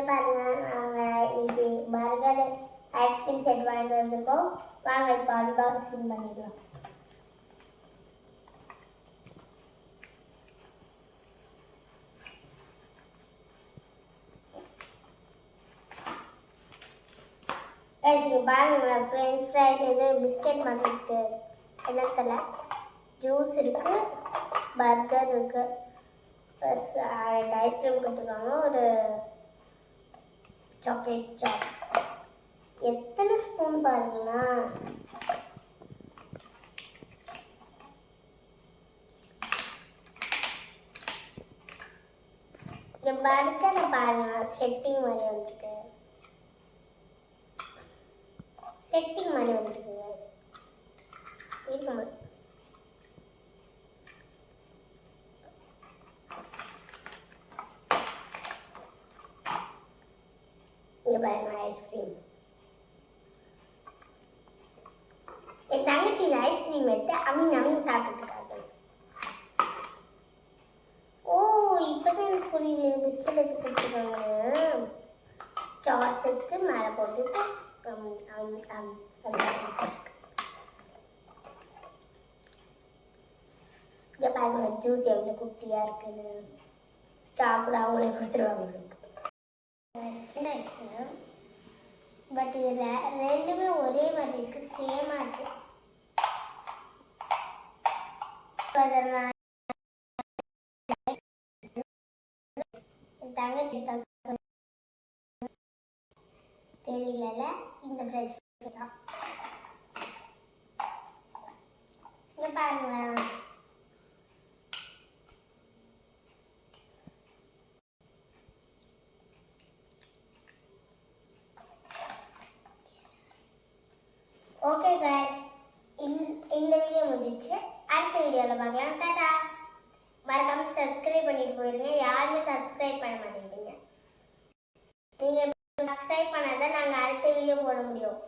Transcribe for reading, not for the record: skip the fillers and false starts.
பாருங்க, நாங்கள் இன்னைக்கு பர்கர் ஐஸ்கிரீம் செட் வாங்கிட்டு வந்திருக்கோம். வாங்க இப்போ அன்பாக்சிங் பண்ணிடலாம். இங்கே பாருங்க, ஃப்ரெஞ்ச் ஃப்ரைஸ் இது பிஸ்கெட் வந்துருக்கு. என்னத்தில் ஜூஸ் இருக்குது, பர்கர் இருக்குது, ப்ளஸ் 2 ஐஸ்கிரீம் கொடுத்துருக்காங்க, ஒரு சாக்லேட் சாஸ். எத்தனை ஸ்பூன் பாருங்களா. இந்த பர்கரை பாருங்க, செட்டிங் மாதிரி வந்துருக்கு. செட்டிங் மாதிரி வந்துருக்கு. இருக்கும் இங்கே பாருங்க ஐஸ்கிரீம். என் தங்கச்சி இந்த ஐஸ்கிரீம் எடுத்து அவங்க சாப்பிட்டுட்டு இருக்காங்க. ஓ, இப்போதான் எனக்கு புரியுது, பிஸ்கெட் எடுத்து கொடுத்துருக்காங்க. சாஸ் எடுத்து மேலே போட்டுட்டு இங்கே பாருங்க ஜூஸ் எவ்வளோ குட்டியாக இருக்குன்னு. ஸ்டாக் கூட அவங்களே கொடுத்துருவாங்க. பட் இதில் ரெண்டுமே ஒரே மாதிரி இருக்கு, சேமாக இருக்கு. தங்கச்சி தெரியல, இந்த பிரெட் தான். இங்கே பாருங்களேன், ஓகே கைஸ், இந்த வீடியோ முடிஞ்சிச்சு. அடுத்த வீடியோவில் பார்க்கலாம். டாடா. மறக்காம சப்ஸ்கிரைப் பண்ணிட்டு போயிருங்க. யாருமே சப்ஸ்கிரைப் பண்ண மாட்டேங்கிறீங்க. நீங்கள் சப்ஸ்கிரைப் பண்ணாதான் நாங்கள் அடுத்த வீடியோ போட முடியும்.